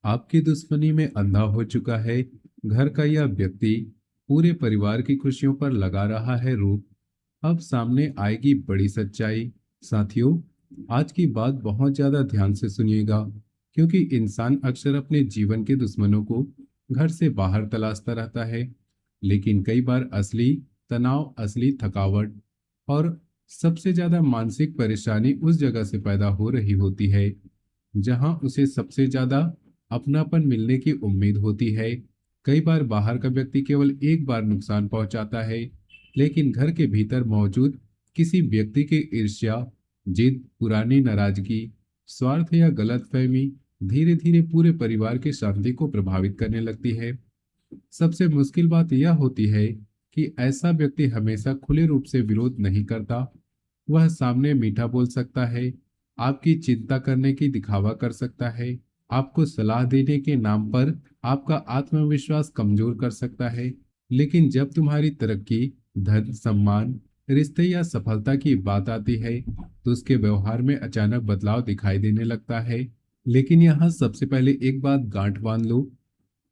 आपकी दुश्मनी में अंधा हो चुका है। घर का यह व्यक्ति पूरे परिवार की खुशियों पर लगा रहा है रोक। अब सामने आएगी बड़ी सच्चाई। साथियों, आज की बात बहुत ज्यादा ध्यान से सुनिएगा, क्योंकि इंसान अक्सर अपने जीवन के दुश्मनों को घर से बाहर तलाशता रहता है। लेकिन कई बार असली तनाव, असली थकावट और सबसे ज्यादा मानसिक परेशानी उस जगह से पैदा हो रही होती है जहां उसे सबसे ज्यादा अपनापन मिलने की उम्मीद होती है। कई बार बाहर का व्यक्ति केवल एक बार नुकसान पहुंचाता है, लेकिन घर के भीतर मौजूद किसी व्यक्ति की ईर्ष्या, जिद, पुरानी नाराजगी, स्वार्थ या गलतफहमी धीरे धीरे पूरे परिवार की शांति को प्रभावित करने लगती है। सबसे मुश्किल बात यह होती है कि ऐसा व्यक्ति हमेशा खुले रूप से विरोध नहीं करता। वह सामने मीठा बोल सकता है, आपकी चिंता करने की दिखावा कर सकता है, आपको सलाह देने के नाम पर आपका आत्मविश्वास कमजोर कर सकता है। लेकिन जब तुम्हारी तरक्की, धन, सम्मान, रिश्ते या सफलता की बात आती है, तो उसके व्यवहार में अचानक बदलाव दिखाई देने लगता है। लेकिन यहाँ सबसे पहले एक बात गांठ बांध लो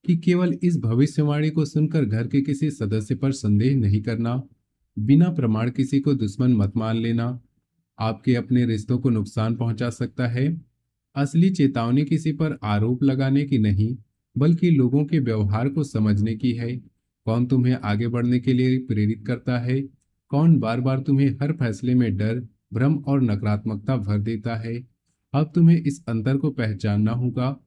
कि केवल इस भविष्यवाणी को सुनकर घर के किसी सदस्य पर संदेह नहीं करना। बिना प्रमाण किसी को दुश्मन मत मान लेना। आपके अपने रिश्तों को नुकसान पहुंचा सकता है। असली चेतावनी किसी पर आरोप लगाने की नहीं, बल्कि लोगों के व्यवहार को समझने की है। कौन तुम्हें आगे बढ़ने के लिए प्रेरित करता है, कौन बार बार तुम्हें हर फैसले में डर, भ्रम और नकारात्मकता भर देता है। अब तुम्हें इस अंतर को पहचानना होगा।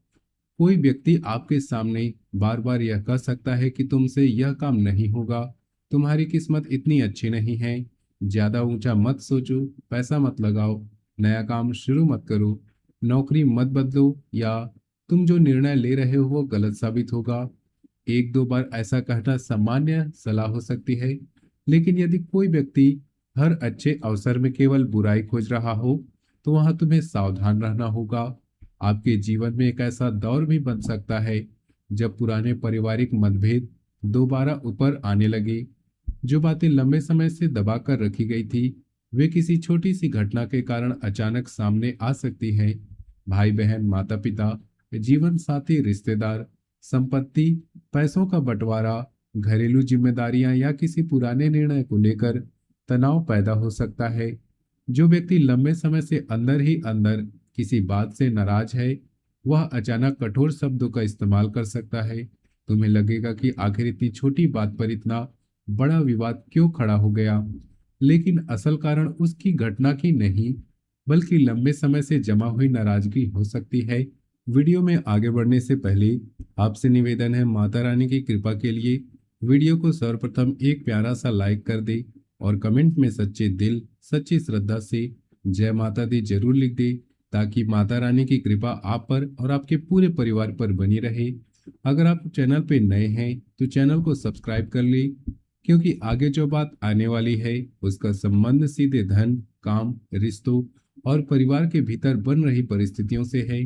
कोई व्यक्ति आपके सामने बार बार यह कह सकता है कि तुमसे यह काम नहीं होगा, तुम्हारी किस्मत इतनी अच्छी नहीं है, ज्यादा ऊंचा मत सोचो, पैसा मत लगाओ, नया काम शुरू मत करो, नौकरी मत बदलो, या तुम जो निर्णय ले रहे हो वो गलत साबित होगा। एक दो बार ऐसा कहना सामान्य सलाह हो सकती है, लेकिन यदि कोई व्यक्ति हर अच्छे अवसर में केवल बुराई खोज रहा हो, तो वहां तुम्हें सावधान रहना होगा। आपके जीवन में एक ऐसा दौर भी बन सकता है जब पुराने पारिवारिक मतभेद दोबारा ऊपर आने लगे। जो बातें लंबे समय से दबा कर रखी गई थी, वे किसी छोटी सी घटना के कारण अचानक सामने आ सकती हैं। भाई बहन, माता पिता, जीवन साथी, रिश्तेदार, संपत्ति, पैसों का बंटवारा, घरेलू जिम्मेदारियां या किसी पुराने निर्णय को लेकर तनाव पैदा हो सकता है। जो व्यक्ति लंबे समय से अंदर ही अंदर किसी बात से नाराज है, वह अचानक कठोर शब्दों का इस्तेमाल कर सकता है। तुम्हें लगेगा कि आखिर इतनी छोटी बात पर इतना बड़ा विवाद क्यों खड़ा हो गया, लेकिन असल कारण उसकी घटना की नहीं, बल्कि लंबे समय से जमा हुई नाराजगी हो सकती है। वीडियो में आगे बढ़ने से पहले आपसे निवेदन है, माता रानी की कृपा के लिए वीडियो को सर्वप्रथम एक प्यारा सा लाइक कर दे और कमेंट में सच्चे दिल, सच्ची श्रद्धा से जय माता दी जरूर लिख दे, ताकि माता रानी की कृपा आप पर और आपके पूरे परिवार पर बनी रहे। अगर आप चैनल पे नए हैं तो चैनल को सब्सक्राइब कर ले, क्योंकि आगे जो बात आने वाली है उसका संबंध सीधे धन, काम, रिश्तों और परिवार के भीतर बन रही परिस्थितियों से है।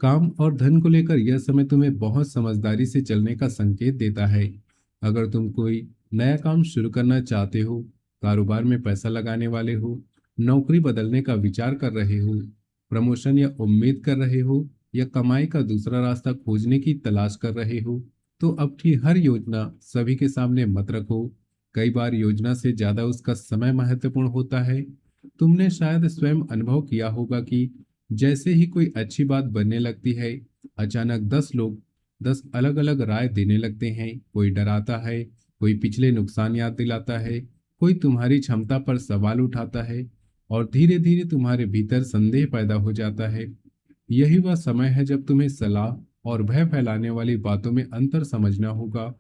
काम और धन को लेकर यह समय तुम्हें बहुत समझदारी से चलने का संकेत देता है। अगर तुम कोई नया काम शुरू करना चाहते हो, कारोबार में पैसा लगाने वाले हो, नौकरी बदलने का विचार कर रहे हो, प्रमोशन या उम्मीद कर रहे हो, या कमाई का दूसरा रास्ता खोजने की तलाश कर रहे हो, तो अब की हर योजना सभी के सामने मत रखो। कई बार योजना से ज्यादा उसका समय महत्वपूर्ण होता है। तुमने शायद स्वयं अनुभव किया होगा कि जैसे ही कोई अच्छी बात बनने लगती है, अचानक 10 लोग 10 अलग अलग राय देने लगते हैं। कोई डराता है, कोई पिछले नुकसान याद दिलाता है, कोई तुम्हारी क्षमता पर सवाल उठाता है, और धीरे धीरे तुम्हारे भीतर संदेह पैदा हो जाता है। यही वह समय है जब तुम्हें सलाह और भय फैलाने वाली बातों में अंतर समझना होगा।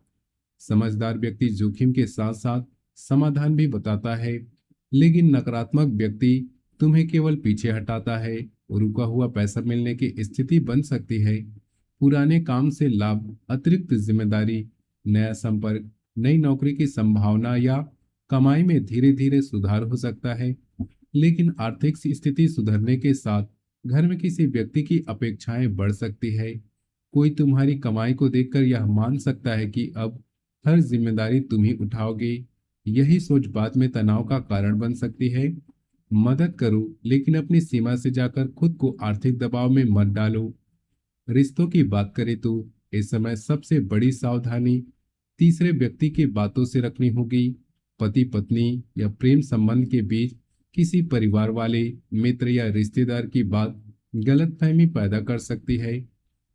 समझदार व्यक्ति जोखिम के साथ साथ समाधान भी बताता है, लेकिन नकारात्मक व्यक्ति तुम्हें केवल पीछे हटाता है। रुका हुआ पैसा मिलने की स्थिति बन सकती है, पुराने काम से लाभ, अतिरिक्त जिम्मेदारी, नया संपर्क, नई नौकरी की संभावना, या कमाई में धीरे धीरे सुधार हो सकता है। लेकिन आर्थिक स्थिति सुधरने के साथ घर में किसी व्यक्ति की अपेक्षाएं बढ़ सकती है। कोई तुम्हारी कमाई को देखकर यह मान सकता है कि अब हर जिम्मेदारी तुम ही उठाओगे। यही सोच बाद में तनाव का कारण बन सकती है। मदद करो, लेकिन अपनी सीमा से जाकर खुद को आर्थिक दबाव में मत डालो। रिश्तों की बात करें तो इस समय सबसे बड़ी सावधानी तीसरे व्यक्ति की बातों से रखनी होगी। पति पत्नी या प्रेम संबंध के बीच किसी परिवार वाले, मित्र या रिश्तेदार की बात गलतफहमी पैदा कर सकती है।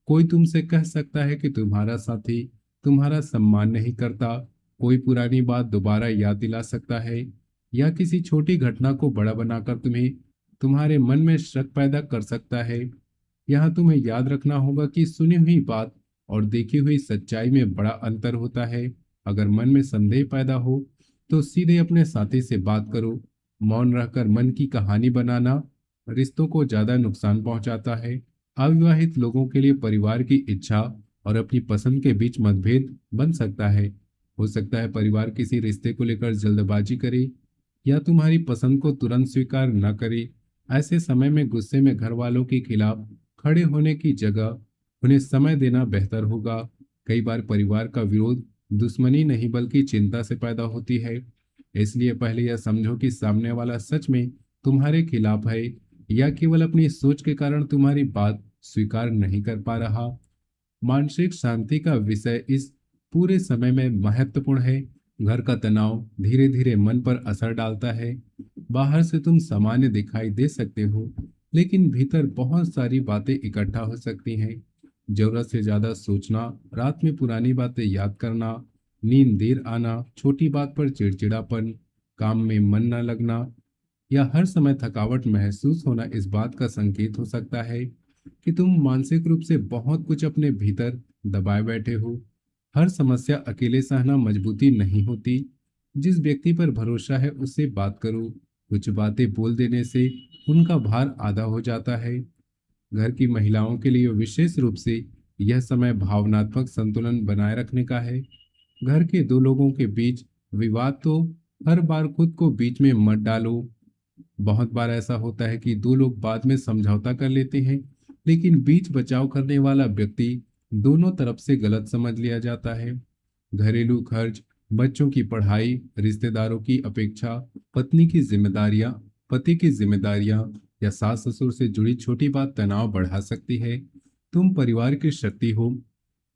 कोई तुमसे कह सकता है कि तुम्हारा साथी तुम्हारा सम्मान नहीं करता, कोई पुरानी बात दोबारा याद दिला सकता है, या किसी छोटी घटना को बड़ा बनाकर तुम्हारे मन में शक पैदा कर सकता है। यहाँ तुम्हें याद रखना होगा कि सुनी हुई बात और देखी हुई सच्चाई में बड़ा अंतर होता है। अगर मन में संदेह पैदा हो तो सीधे अपने साथी से बात करो। मौन रहकर मन की कहानी बनाना रिश्तों को ज्यादा नुकसान पहुंचाता है। अविवाहित लोगों के लिए परिवार की इच्छा और अपनी पसंद के बीच मतभेद बन सकता है। हो सकता है परिवार किसी रिश्ते को लेकर जल्दबाजी करे या तुम्हारी पसंद को तुरंत स्वीकार न करे। ऐसे समय में गुस्से में घर वालों के खिलाफ खड़े होने की जगह उन्हें समय देना बेहतर होगा। कई बार परिवार का विरोध दुश्मनी नहीं बल्कि चिंता से पैदा होती है। इसलिए पहले यह समझो कि सामने वाला सच में तुम्हारे खिलाफ है या केवल अपनी सोच के कारण तुम्हारी बात स्वीकार नहीं कर पा रहा। मानसिक शांति का विषय इस पूरे समय में महत्वपूर्ण है। घर का तनाव धीरे धीरे मन पर असर डालता है। बाहर से तुम सामान्य दिखाई दे सकते हो, लेकिन भीतर बहुत सारी बातें इकट्ठा हो सकती हैं। जरूरत से ज्यादा सोचना, रात में पुरानी बातें याद करना, नींद देर आना, छोटी बात पर चिड़चिड़ापन, काम में मन न लगना या हर समय थकावट महसूस होना इस बात का संकेत हो सकता है कि तुम मानसिक रूप से बहुत कुछ अपने भीतर दबाए बैठे हो। हर समस्या अकेले सहना मजबूती नहीं होती। जिस व्यक्ति पर भरोसा है उससे बात करो। कुछ बातें बोल देने से उनका भार आधा हो जाता है। घर की महिलाओं के लिए विशेष रूप से यह समय भावनात्मक संतुलन बनाए रखने का है। घर के दो लोगों के बीच विवाद तो हर बार खुद को बीच में मत डालो। बहुत बार ऐसा होता है कि दो लोग बाद में समझौता कर लेते हैं, लेकिन बीच बचाव करने वाला व्यक्ति दोनों तरफ से गलत समझ लिया जाता है। घरेलू खर्च, बच्चों की पढ़ाई, रिश्तेदारों की अपेक्षा, पत्नी की जिम्मेदारियां, पति की जिम्मेदारियां या सास ससुर से जुड़ी छोटी बात तनाव बढ़ा सकती है। तुम परिवार की शक्ति हो,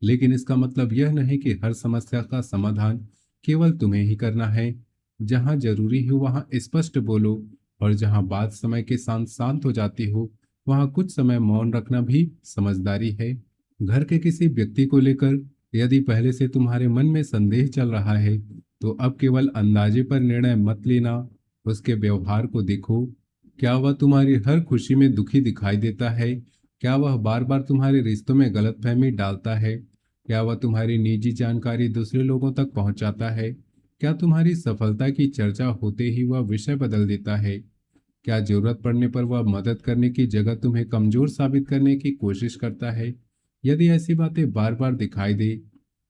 लेकिन इसका मतलब यह नहीं कि हर समस्या का समाधान केवल तुम्हें ही करना है। जहां जरूरी हो वहां स्पष्ट बोलो, और जहां बात समय के साथ शांत हो जाती हो वहां कुछ समय मौन रखना भी समझदारी है। घर के किसी व्यक्ति को लेकर यदि पहले से तुम्हारे मन में संदेह चल रहा है तो अब केवल अंदाजे पर निर्णय मत लेना। उसके व्यवहार को देखो। क्या वह तुम्हारी हर खुशी में दुखी दिखाई देता है? क्या वह बार बार तुम्हारे रिश्तों में गलतफहमी डालता है? क्या वह तुम्हारी निजी जानकारी दूसरे लोगों तक पहुंचाता है? क्या तुम्हारी सफलता की चर्चा होते ही वह विषय बदल देता है? क्या जरूरत पड़ने पर वह मदद करने की जगह तुम्हें कमजोर साबित करने की कोशिश करता है? यदि ऐसी बातें बार बार दिखाई दे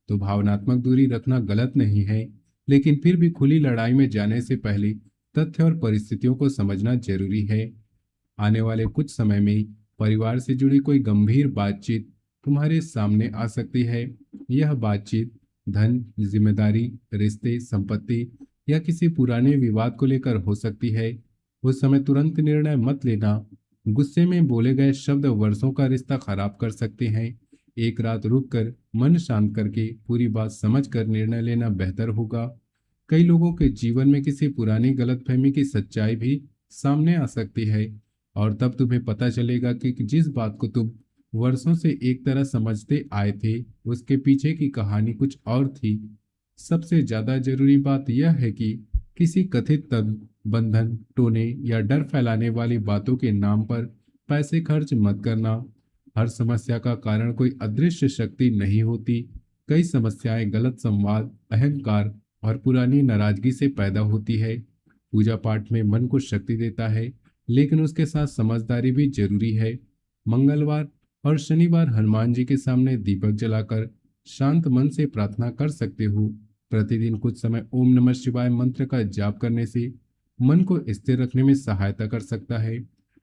तो भावनात्मक दूरी रखना गलत नहीं है, लेकिन फिर भी खुली लड़ाई में जाने से पहले तथ्य और परिस्थितियों को समझना जरूरी है। आने वाले कुछ समय में परिवार से जुड़ी कोई गंभीर बातचीत तुम्हारे सामने आ सकती है। यह बातचीत धन, जिम्मेदारी, रिश्ते, संपत्ति या किसी पुराने विवाद को लेकर हो सकती है। उस समय तुरंत निर्णय मत लेना। गुस्से में बोले गए शब्द वर्षों का रिश्ता खराब कर सकते हैं। एक रात रुककर मन शांत करके पूरी बात समझकर निर्णय लेना बेहतर होगा। कई लोगों के जीवन में किसी पुरानी गलतफहमी की सच्चाई भी सामने आ सकती है, और तब तुम्हें पता चलेगा कि जिस बात को तुम वर्षों से एक तरह समझते आए थे उसके पीछे की कहानी कुछ और थी। सबसे ज्यादा जरूरी बात यह है कि किसी कथित बंधन, टोने या डर फैलाने वाली बातों के नाम पर पैसे खर्च मत करना। हर समस्या का कारण कोई अदृश्य शक्ति नहीं होती। कई समस्याएं गलत संवाद, अहंकार और पुरानी नाराजगी से पैदा होती है। पूजा पाठ में मन को शक्ति देता है, लेकिन उसके साथ समझदारी भी जरूरी है। मंगलवार और शनिवार हनुमान जी के सामने दीपक जलाकर शांत मन से प्रार्थना कर सकते हो। प्रतिदिन कुछ समय ओम नमः शिवाय मंत्र का जाप करने से मन को स्थिर रखने में सहायता कर सकता है।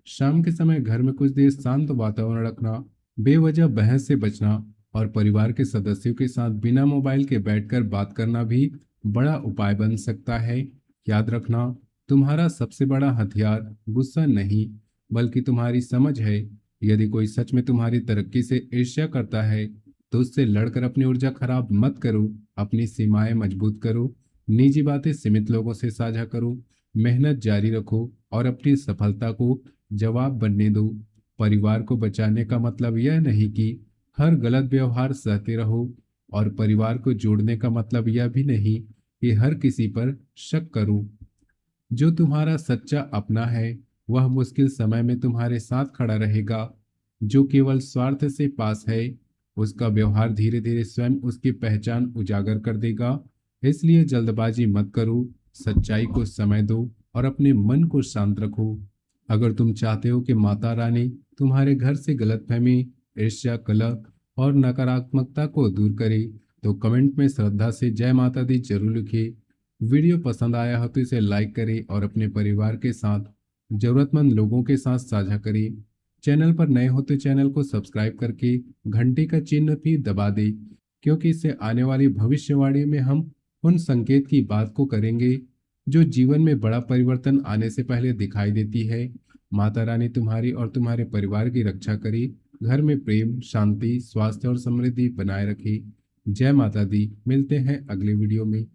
शाम के समय घर में कुछ देर शांत वातावरण रखना, बेवजह बहस से बचना और परिवार के सदस्यों के साथ बिना मोबाइल के बैठकर बात करना भी बड़ा उपाय बन सकता है। याद रखना, तुम्हारा सबसे बड़ा हथियार गुस्सा नहीं बल्कि तुम्हारी समझ है। यदि कोई सच में तुम्हारी तरक्की से ईर्ष्या करता है तो उससे लड़कर अपनी ऊर्जा खराब मत करो। अपनी सीमाएं मजबूत करो, निजी बातें सीमित लोगों से साझा करो, मेहनत जारी रखो और अपनी सफलता को जवाब बनने दो। परिवार को बचाने का मतलब यह नहीं कि हर गलत व्यवहार सहते रहो, और परिवार को जोड़ने का मतलब यह भी नहीं कि हर किसी पर शक करो। जो तुम्हारा सच्चा अपना है वह मुश्किल समय में तुम्हारे साथ खड़ा रहेगा। जो केवल स्वार्थ से पास है उसका व्यवहार धीरे धीरे स्वयं उसकी पहचान उजागर कर देगा। इसलिए जल्दबाजी मत करो, सच्चाई को समय दो और अपने मन को शांत रखो। अगर तुम चाहते हो कि माता रानी तुम्हारे घर से गलतफहमी, ईर्ष्या, कलह और नकारात्मकता को दूर करे तो कमेंट में श्रद्धा से जय माता दी जरूर लिखिए। वीडियो पसंद आया हो तो इसे लाइक करें और अपने परिवार के साथ, जरूरतमंद लोगों के साथ साझा करें। चैनल पर नए हो तो चैनल को सब्सक्राइब करके घंटी का चिन्ह भी दबा दें, क्योंकि इससे आने वाली भविष्यवाणी में हम उन संकेत की बात को करेंगे जो जीवन में बड़ा परिवर्तन आने से पहले दिखाई देती है। माता रानी तुम्हारी और तुम्हारे परिवार की रक्षा करे, घर में प्रेम, शांति, स्वास्थ्य और समृद्धि बनाए रखे। जय माता दी। मिलते हैं अगले वीडियो में।